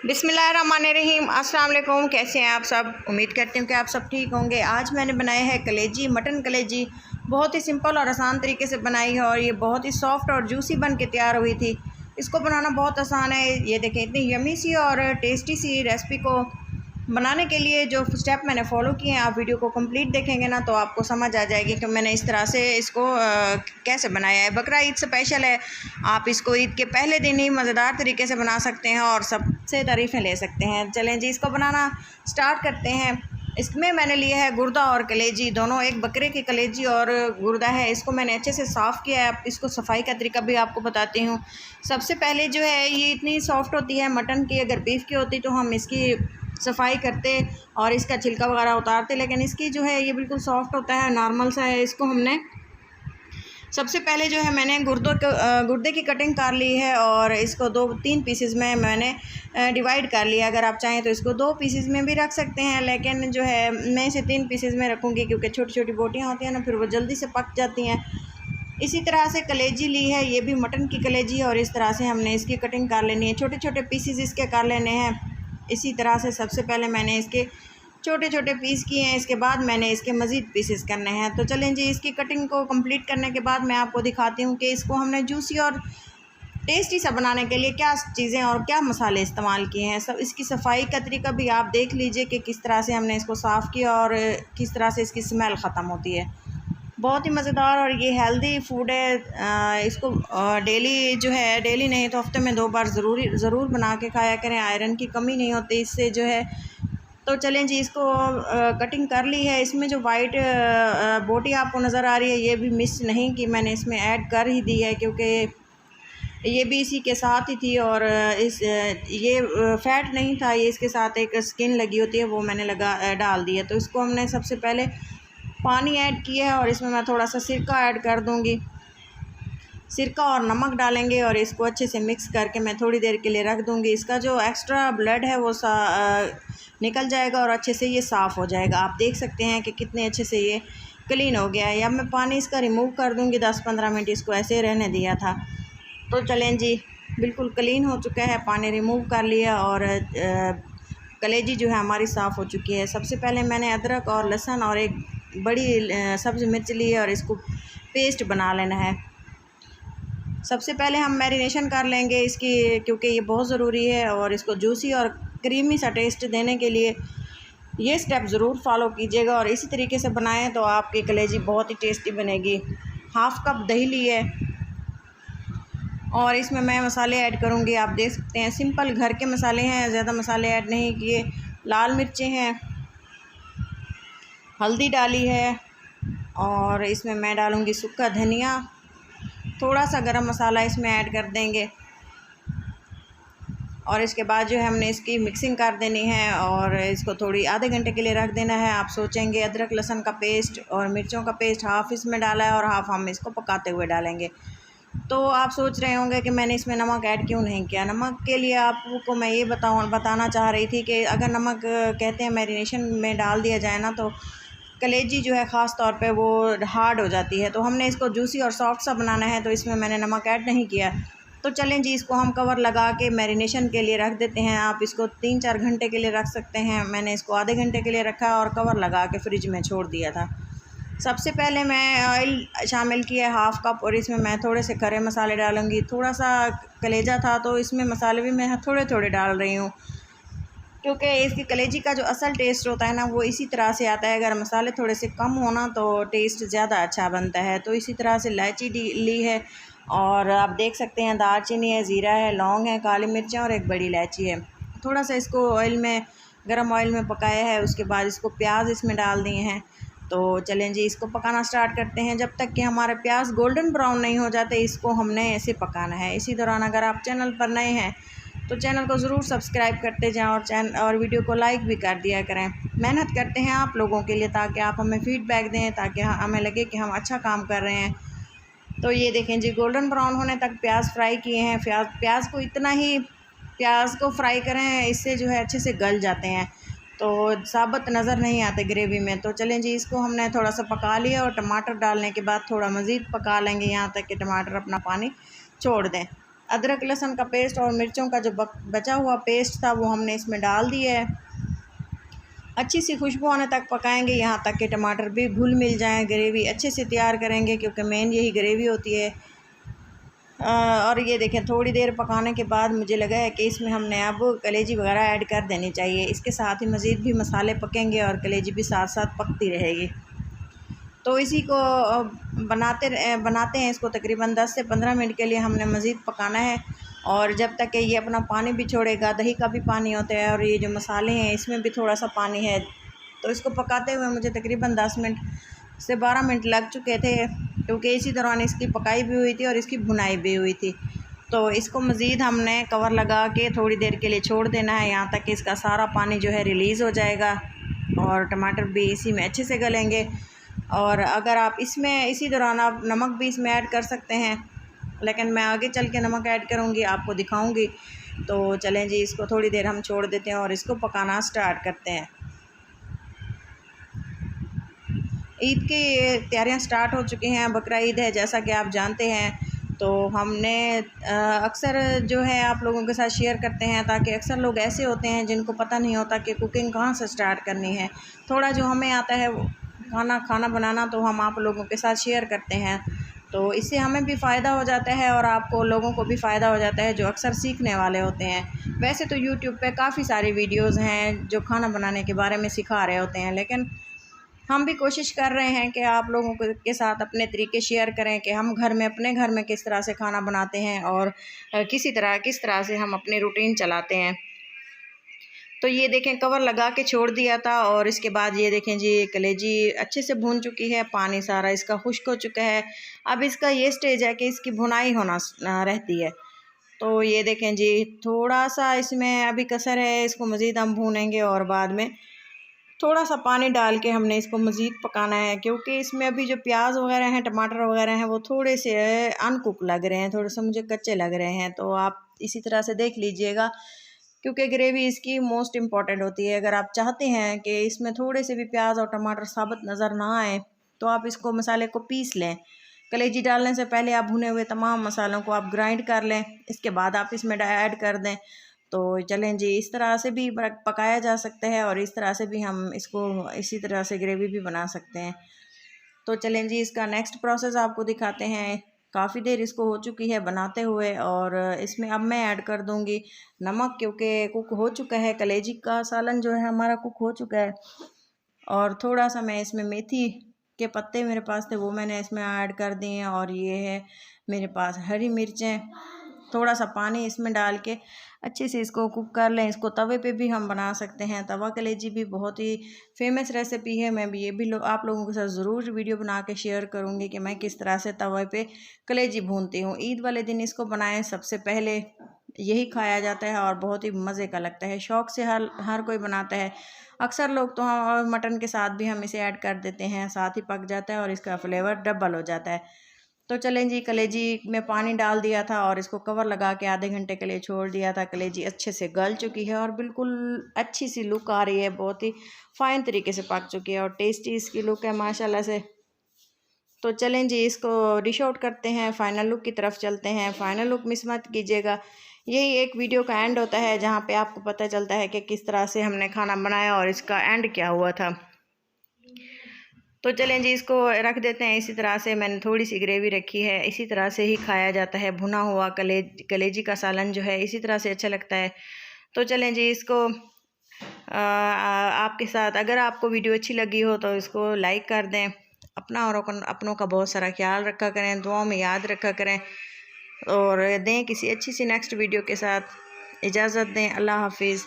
बिस्मिल्लाहिर्रहमानिर्रहीम। अस्सलाम वालेकुम। कैसे हैं आप सब? उम्मीद करती हूँ कि आप सब ठीक होंगे। आज मैंने बनाया है कलेजी, मटन कलेजी। बहुत ही सिंपल और आसान तरीके से बनाई है और ये बहुत ही सॉफ्ट और जूसी बन के तैयार हुई थी। इसको बनाना बहुत आसान है। ये देखें, इतनी यमी सी और टेस्टी सी रेसिपी को बनाने के लिए जो स्टेप मैंने फ़ॉलो किए हैं, आप वीडियो को कंप्लीट देखेंगे ना तो आपको समझ आ जाएगी कि मैंने इस तरह से इसको कैसे बनाया है। बकरा ईद स्पेशल है, आप इसको ईद के पहले दिन ही मज़ेदार तरीके से बना सकते हैं और सबसे तारीफ़ें ले सकते हैं। चलें जी, इसको बनाना स्टार्ट करते हैं। इसमें मैंने लिया है गुर्दा और कलेजी दोनों। एक बकरे की कलेजी और गुर्दा है, इसको मैंने अच्छे से साफ़ किया है। इसको सफाई का तरीका भी आपको बताती हूँ। सबसे पहले जो है, ये इतनी सॉफ्ट होती है मटन की, अगर बीफ की होती तो हम इसकी सफाई करते और इसका छिलका वगैरह उतारते, लेकिन इसकी जो है ये बिल्कुल सॉफ्ट होता है, नॉर्मल सा है। इसको हमने सबसे पहले जो है मैंने गुर्दे की कटिंग कर ली है और इसको 2-3 पीसेस में मैंने डिवाइड कर लिया। अगर आप चाहें तो इसको 2 पीसेस में भी रख सकते हैं, लेकिन जो है मैं इसे 3 पीसेस में रखूँगी क्योंकि छोटी छोटी बोटियाँ होती हैं ना, फिर वो जल्दी से पक जाती हैं। इसी तरह से कलेजी ली है, ये भी मटन की कलेजी, और इस तरह से हमने इसकी कटिंग कर लेनी है। छोटे छोटे पीसेस इसके कर लेने हैं। इसी तरह से सबसे पहले मैंने इसके छोटे छोटे पीस किए हैं, इसके बाद मैंने इसके मज़ीद पीसेस करने हैं। तो चलें जी, इसकी कटिंग को कंप्लीट करने के बाद मैं आपको दिखाती हूँ कि इसको हमने जूसी और टेस्टी सा बनाने के लिए क्या चीज़ें और क्या मसाले इस्तेमाल किए हैं। सब इसकी सफाई का तरीका भी आप देख लीजिए कि किस तरह से हमने इसको साफ़ किया और किस तरह से इसकी स्मेल ख़त्म होती है। बहुत ही मज़ेदार और ये हेल्दी फूड है। इसको डेली जो है, डेली नहीं तो हफ्ते में 2 बार ज़रूर बना के खाया करें। आयरन की कमी नहीं होती इससे जो है। तो चलें जी, इसको कटिंग कर ली है। इसमें जो वाइट बोटी आपको नज़र आ रही है, ये भी मिस नहीं कि मैंने इसमें ऐड कर ही दी है, क्योंकि ये भी इसी के साथ ही थी और ये फ़ैट नहीं था, ये इसके साथ एक स्किन लगी होती है, वो मैंने डाल दी है। तो इसको हमने सबसे पहले पानी ऐड किया है और इसमें मैं थोड़ा सा सिरका ऐड कर दूंगी। सिरका और नमक डालेंगे और इसको अच्छे से मिक्स करके मैं थोड़ी देर के लिए रख दूंगी। इसका जो एक्स्ट्रा ब्लड है वो निकल जाएगा और अच्छे से ये साफ़ हो जाएगा। आप देख सकते हैं कि कितने अच्छे से ये क्लीन हो गया है। या मैं पानी इसका रिमूव कर दूंगी, 10-15 मिनट इसको ऐसे रहने दिया था। तो चलें जी, बिल्कुल क्लीन हो चुका है, पानी रिमूव कर लिया और कलेजी जो है हमारी साफ़ हो चुकी है। सबसे पहले मैंने अदरक और लहसुन और एक बड़ी सब्ज़ मिर्च ली है और इसको पेस्ट बना लेना है। सबसे पहले हम मैरिनेशन कर लेंगे इसकी, क्योंकि ये बहुत ज़रूरी है और इसको जूसी और क्रीमी सा टेस्ट देने के लिए ये स्टेप ज़रूर फॉलो कीजिएगा और इसी तरीके से बनाएं तो आपकी कलेजी बहुत ही टेस्टी बनेगी। हाफ़ कप दही ली है और इसमें मैं मसाले ऐड करूँगी। आप देख सकते हैं सिंपल घर के मसाले हैं, ज़्यादा मसाले ऐड नहीं किए। लाल मिर्चें हैं, हल्दी डाली है और इसमें मैं डालूँगी सूखा धनिया, थोड़ा सा गरम मसाला इसमें ऐड कर देंगे और इसके बाद जो है हमने इसकी मिक्सिंग कर देनी है और इसको थोड़ी आधे घंटे के लिए रख देना है। आप सोचेंगे अदरक लहसुन का पेस्ट और मिर्चों का पेस्ट हाफ़ इसमें डाला है और हाफ़ हम इसको पकाते हुए डालेंगे। तो आप सोच रहे होंगे कि मैंने इसमें नमक ऐड क्यों नहीं किया। नमक के लिए आपको मैं ये बताना चाह रही थी कि अगर नमक कहते हैं मैरिनेशन में डाल दिया जाए ना, तो कलेजी जो है ख़ास तौर पे वो हार्ड हो जाती है। तो हमने इसको जूसी और सॉफ्ट सा बनाना है, तो इसमें मैंने नमक ऐड नहीं किया। तो चलें जी, इसको हम कवर लगा के मैरिनेशन के लिए रख देते हैं। आप इसको 3-4 घंटे के लिए रख सकते हैं। मैंने इसको आधे घंटे के लिए रखा और कवर लगा के फ्रिज में छोड़ दिया था। सबसे पहले मैं ऑयल शामिल किया है हाफ़ कप और इसमें मैं थोड़े से खड़े मसाले डालूँगी। थोड़ा सा कलेजा था तो इसमें मसाले भी मैं थोड़े थोड़े डाल रही हूँ, क्योंकि इसकी कलेजी का जो असल टेस्ट होता है ना, वो इसी तरह से आता है। अगर मसाले थोड़े से कम होना तो टेस्ट ज़्यादा अच्छा बनता है। तो इसी तरह से इलायची ली है और आप देख सकते हैं दालचीनी है, ज़ीरा है, लौंग है, काली मिर्चें और एक बड़ी इलायची है। थोड़ा सा इसको गर्म ऑयल में पकाया है। उसके बाद इसको प्याज इसमें डाल दिए हैं। तो चलें जी, इसको पकाना स्टार्ट करते हैं। जब तक कि हमारे प्याज गोल्डन ब्राउन नहीं हो जाते, इसको हमने ऐसे पकाना है। इसी दौरान अगर आप चैनल पर नए हैं तो चैनल को ज़रूर सब्सक्राइब करते जाएं और वीडियो को लाइक भी कर दिया करें। मेहनत करते हैं आप लोगों के लिए, ताकि आप हमें फ़ीडबैक दें, ताकि हमें लगे कि हम अच्छा काम कर रहे हैं। तो ये देखें जी, गोल्डन ब्राउन होने तक प्याज फ्राई किए हैं। प्याज को इतना ही प्याज को फ्राई करें, इससे जो है अच्छे से गल जाते हैं, तो साबुत नज़र नहीं आते ग्रेवी में। तो चलें जी, इसको हमने थोड़ा सा पका लिया और टमाटर डालने के बाद थोड़ा मज़ीद पका लेंगे यहाँ तक कि टमाटर अपना पानी छोड़ दें। अदरक लहसुन का पेस्ट और मिर्चों का जो बचा हुआ पेस्ट था वो हमने इसमें डाल दिया है। अच्छी सी खुशबू आने तक पकाएंगे, यहाँ तक कि टमाटर भी घुल मिल जाएं। ग्रेवी अच्छे से तैयार करेंगे क्योंकि मेन यही ग्रेवी होती है। और ये देखें, थोड़ी देर पकाने के बाद मुझे लगा है कि इसमें हमने अब कलेजी वगैरह ऐड कर देनी चाहिए। इसके साथ ही मज़ीद भी मसाले पकेंगे और कलेजी भी साथ साथ पकती रहेगी। तो इसी को बनाते हैं इसको तकरीबन 10 से 15 मिनट के लिए हमने मज़ीद पकाना है। और जब तक कि ये अपना पानी भी छोड़ेगा, दही का भी पानी होता है और ये जो मसाले हैं इसमें भी थोड़ा सा पानी है। तो इसको पकाते हुए मुझे तकरीबन 10 मिनट से 12 मिनट लग चुके थे, क्योंकि इसी दौरान इसकी पकाई भी हुई थी और इसकी भुनाई भी हुई थी। तो इसको मज़ीद हमने कवर लगा के थोड़ी देर के लिए छोड़ देना है, यहाँ तक कि इसका सारा पानी जो है रिलीज़ हो जाएगा और टमाटर भी इसी में अच्छे से गलेंगे। और अगर आप इसमें इसी दौरान आप नमक भी इसमें ऐड कर सकते हैं, लेकिन मैं आगे चल के नमक ऐड करूँगी, आपको दिखाऊँगी। तो चलें जी, इसको थोड़ी देर हम छोड़ देते हैं और इसको पकाना स्टार्ट करते हैं। ईद की तैयारियां स्टार्ट हो चुकी हैं, बकरा ईद है जैसा कि आप जानते हैं। तो हमने अक्सर जो है आप लोगों के साथ शेयर करते हैं, ताकि अक्सर लोग ऐसे होते हैं जिनको पता नहीं होता कि कुकिंग कहाँ से स्टार्ट करनी है। थोड़ा जो हमें आता है खाना बनाना, तो हम आप लोगों के साथ शेयर करते हैं। तो इससे हमें भी फ़ायदा हो जाता है और आपको लोगों को भी फ़ायदा हो जाता है जो अक्सर सीखने वाले होते हैं। वैसे तो यूट्यूब पे काफ़ी सारी वीडियोज़ हैं जो खाना बनाने के बारे में सिखा रहे होते हैं, लेकिन हम भी कोशिश कर रहे हैं कि आप लोगों के साथ अपने तरीके शेयर करें कि हम अपने घर में किस तरह से खाना बनाते हैं और किस तरह से हम अपनी रूटीन चलाते हैं। तो ये देखें, कवर लगा के छोड़ दिया था और इसके बाद ये देखें जी, कलेजी अच्छे से भून चुकी है, पानी सारा इसका खुश्क हो चुका है। अब इसका ये स्टेज है कि इसकी भुनाई होना रहती है। तो ये देखें जी, थोड़ा सा इसमें अभी कसर है, इसको मज़ीद हम भूनेंगे और बाद में थोड़ा सा पानी डाल के हमने इसको मज़ीद पकाना है, क्योंकि इसमें अभी जो प्याज वगैरह हैं, टमाटर वगैरह हैं, वो थोड़े से अनकुक लग रहे हैं, थोड़े से मुझे कच्चे लग रहे हैं। तो आप इसी तरह से देख लीजिएगा, क्योंकि ग्रेवी इसकी मोस्ट इम्पॉर्टेंट होती है। अगर आप चाहते हैं कि इसमें थोड़े से भी प्याज और टमाटर साबुत नज़र ना आए, तो आप इसको मसाले को पीस लें। कलेजी डालने से पहले आप भुने हुए तमाम मसालों को आप ग्राइंड कर लें, इसके बाद आप इसमें ऐड कर दें। तो चलें जी, इस तरह से भी पकाया जा सकता है और इस तरह से भी हम इसको इसी तरह से ग्रेवी भी बना सकते हैं। तो चलें जी, इसका नेक्स्ट प्रोसेस आपको दिखाते हैं। काफ़ी देर इसको हो चुकी है बनाते हुए और इसमें अब मैं ऐड कर दूंगी नमक, क्योंकि कुक हो चुका है। कलेजी का सालन जो है हमारा कुक हो चुका है। और थोड़ा सा मैं इसमें मेथी के पत्ते मेरे पास थे, वो मैंने इसमें ऐड कर दिए हैं। और ये है मेरे पास हरी मिर्चें, थोड़ा सा पानी इसमें डाल के अच्छे से इसको कुक कर लें। इसको तवे पे भी हम बना सकते हैं। तवा कलेजी भी बहुत ही फेमस रेसिपी है। मैं भी आप लोगों के साथ ज़रूर वीडियो बना के शेयर करूँगी कि मैं किस तरह से तवे पे कलेजी भूनती हूँ। ईद वाले दिन इसको बनाएं, सबसे पहले यही खाया जाता है और बहुत ही मज़े का लगता है। शौक़ से हर कोई बनाता है। अक्सर लोग तो मटन के साथ भी हम इसे ऐड कर देते हैं, साथ ही पक जाता है और इसका फ्लेवर डबल हो जाता है। तो चलें जी, कलेजी में पानी डाल दिया था और इसको कवर लगा के आधे घंटे के लिए छोड़ दिया था। कलेजी अच्छे से गल चुकी है और बिल्कुल अच्छी सी लुक आ रही है, बहुत ही फ़ाइन तरीके से पक चुकी है और टेस्टी इसकी लुक है माशाल्लाह से। तो चलें जी, इसको डिश आउट करते हैं, फ़ाइनल लुक की तरफ चलते हैं। फ़ाइनल लुक मिस मत कीजिएगा। यही एक वीडियो का एंड होता है जहाँ पे आपको पता चलता है कि किस तरह से हमने खाना बनाया और इसका एंड क्या हुआ था। तो चलें जी, इसको रख देते हैं। इसी तरह से मैंने थोड़ी सी ग्रेवी रखी है, इसी तरह से ही खाया जाता है। भुना हुआ कलेजी का सालन जो है इसी तरह से अच्छा लगता है। तो चलें जी, इसको आपके साथ अगर आपको वीडियो अच्छी लगी हो तो इसको लाइक कर दें। अपना और अपनों का बहुत सारा ख्याल रखा करें, दुआओं में याद रखा करें और दें किसी अच्छी सी नेक्स्ट वीडियो के साथ। इजाज़त दें, अल्लाह हाफिज़।